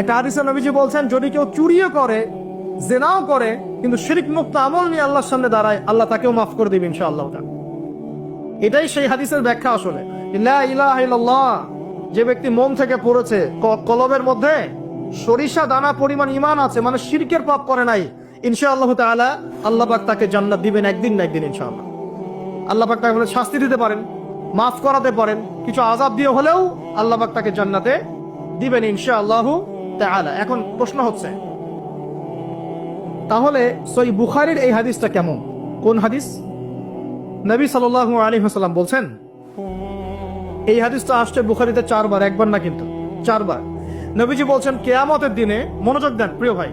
একটা হাদিসে নবীজি বলছেন, যদি কেউ চুরিও করে, জেনাও করে, কিন্তু শিরক মুক্ত আমল নিয়ে আল্লাহর সামনে দাঁড়ায়, আল্লাহ তাকেও মাফ করে দিবে ইনশাআল্লাহ। এটাই সেই হাদিসের ব্যাখ্যা। আসলে লা ইলাহা ইল্লাল্লাহ যে ব্যক্তি মন থেকে পড়েছে, কলবের মধ্যে সরিষা দানা পরিমাণ ঈমান আছে, মানে শিরকের পাপ করে নাই, ইনশাআল্লাহ তাআলা আল্লাহ পাক তাকে জান্নাত দিবেন একদিন না একদিন ইনশাআল্লাহ। আল্লাহ পাক তাকে শাস্তি দিতে পারেন, মাফ করাতে পারেন, কিছু আযাব দিয়ে হলেও আল্লাহ পাক তাকে জান্নাতে দিবেন ইনশাআল্লাহ তাআলা। এখন প্রশ্ন হচ্ছে, তাহলে সহিহ বুখারীর এই হাদিসটা কেমন? কোন হাদিস? নবী সাল্লাল্লাহু আলাইহি ওয়াসাল্লাম বলছেন, এই হাদিসটা আসছে বুখারীতে 4 বার, একবার না কিন্তু 4 বার। নবীজি বলছেন, কিয়ামতের দিনে, মনোযোগ দেন প্রিয় ভাই,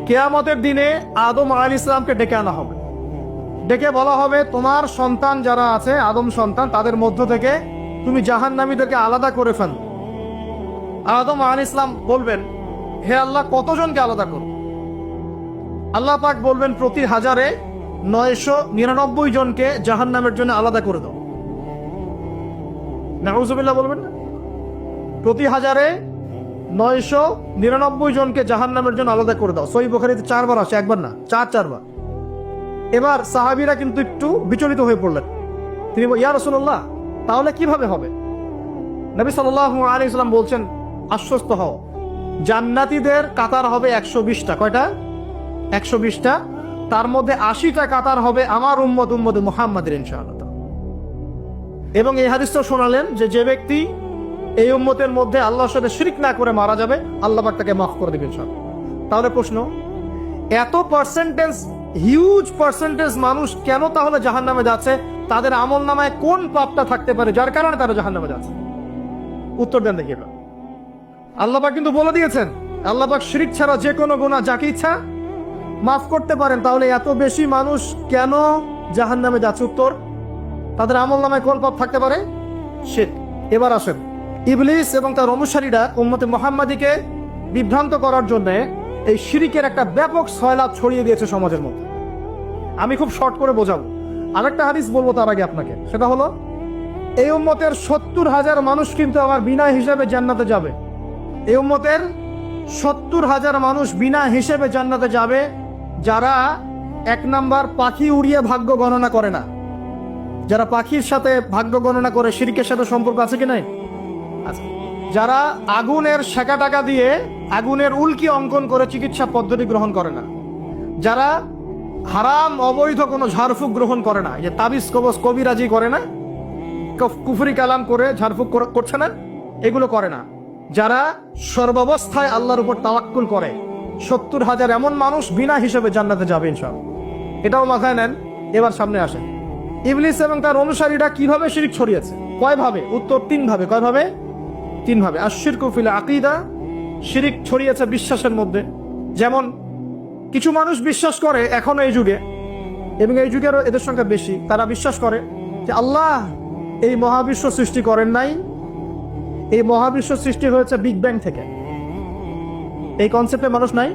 কিয়ামতের দিনে আদম আলাইহিস সালামকে ডেকে আনা হবে। ডেকে বলা হবে, তোমার সন্তান যারা আছে, আদম সন্তান, তাদের মধ্য থেকে তুমি জাহান্নামীদেরকে আলাদা করে ফেল। আদম আলাইহিস সালাম বলবেন, হে আল্লাহ, কতজনকে আলাদা করব? আল্লাহ পাক বলবেন, প্রতি 1000-এ 999 জনকে জাহান্নামের জন্য আলাদা করে দাও। নাউযুবিল্লাহ বলবেন না? প্রতি 1000-এ 999 জনকে জাহান্নামের জন্য আলাদা করে দাও। সহিহ বুখারীতে 4 বার আসে, একবার না, 4 বার। এবার সাহাবীরা কিন্তু একটু বিচলিত হয়ে পড়লেন। তিনি বলেন, ইয়া রাসূলুল্লাহ, তাহলে কিভাবে হবে? নবী সাল্লাল্লাহু আলাইহি ওয়াসাল্লাম বলছেন, আশ্বস্ত হও, জান্নাতীদের কাতার হবে 120টা। কয়টা? 120টা। তার মধ্যে 80টা কাতার হবে আমার উম্মত মুহাম্মাদের ইনশাআল্লাহ। এবং এই হাদিসটা শোনালেন যে, যে ব্যক্তি এই উম্মতের মধ্যে আল্লাহর সাথে শিরক না করে মারা যাবে, আল্লাহ পাক তাকে মাফ করে দিবেন ইনশাআল্লাহ। তাহলে প্রশ্ন, এত পার্সেন্টেজ, হিউজ পার্সেন্টেজ মানুষ কেন তাহলে জাহান্নামে যাচ্ছে? তাদের আমল নামায় কোন পাপটা থাকতে পারে যার কারণে তারা জাহান্নামে যাচ্ছে? উত্তর দেন দেখি। আল্লাহ পাক কিন্তু বলে দিয়েছেন, আল্লাহ পাক শিরক ছাড়া যে কোনো গুনাহ যাকে ইচ্ছা মাফ করতে পারেন। তাহলে এত বেশি মানুষ কেন জাহান্নামে যাচ্ছে? উত্তর, তাদের আমল নামায় কোন পাপ থাকতে পারে? শিরক। এবার আসেন, ইবলিস এবং তার অনুসারীরা উম্মতে মুহাম্মাদীকে বিভ্রান্ত করার জন্য এই শিরকের একটা ব্যাপক সয়লাব ছড়িয়ে দিয়েছে সমাজের মধ্যে। আমি খুব শর্ট করে বোঝাবো। আরেকটা হাদিস বলবো তার আগে আপনাকে, সেটা হলো, এই উম্মতের 70,000 মানুষ কিন্তু আমার বিনা হিসাবে জান্নাতে যাবে। এই উম্মতের 70,000 মানুষ বিনা হিসেবে জান্নাতে যাবে, যারা 1 নাম্বার পাখি উড়িয়ে ভাগ্য গণনা করে না। যারা পাখির সাথে ভাগ্য গণনা করে, শিরকের সাথে সম্পর্ক আছে কি নাই? আছে। যারা আগুনের সেকা টাকা দিয়ে আগুনের উল্কি অঙ্কন করে চিকিৎসা পদ্ধতি গ্রহণ করে না। যারা হারাম অবৈধ কোনো ঝাড়ফুঁক গ্রহণ করে না, যে তাবিজ কবজ কবিরাজি করে না, কুফরি কালাম করে ঝাড়ফুঁক করছে না, এগুলো করে না। যারা সর্বাবস্থায় আল্লাহর উপর তাওয়াক্কুল করে, 70,000 এমন মানুষ বিনা হিসেবে জান্নাতে যাবে ইনশাআল্লাহ। এটাও মাথায় নেন। এবার সামনে আসেন, ইবলিস এবং তার অনুসারীরা কিভাবে শিরক ছড়িয়েছে? কয় ভাবে? উত্তর, 3 ভাবে। কয় ভাবে? 3 ভাবে। আশ-শিরকু ফিল আকীদা, শিরক ছড়িয়েছে বিশ্বাসের মধ্যে। যেমন কিছু মানুষ বিশ্বাস করে এখনো এই যুগে, এবং এই যুগেরও এদের সংখ্যা বেশি, তারা বিশ্বাস করে যে আল্লাহ এই মহাবিশ্ব সৃষ্টি করেন নাই, এই মহাবিশ্ব সৃষ্টি হয়েছে বিগ ব্যাং থেকে। এই কনসেপ্টে মানুষ নাই।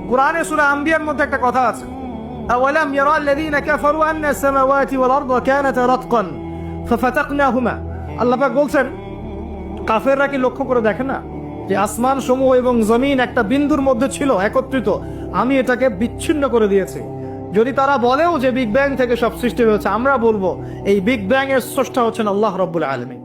কুরআনে সূরা আম্বিয়ার মধ্যে একটা কথা আছে, আওয়ালাম ইয়ারাল্লাযীনা কাফারু আন্না সামাওয়াতি ওয়াল আরদা কানাতা রাতকান ফাফাতাকনাহুমা। আল্লাহ পাক বলছেন, কাফেররা কি লক্ষ্য করে দেখে না যে আসমান সমূহ এবং জমিন একটা বিন্দুর মধ্যে ছিল একত্রিত, আমি এটাকে বিচ্ছিন্ন করে দিয়েছি। যদি তারা বলেও যে বিগ ব্যাং থেকে সব সৃষ্টি হয়েছে, আমরা বলবো এই বিগ ব্যাং এর স্রষ্টা হচ্ছেন আল্লাহ রাব্বুল আলামিন।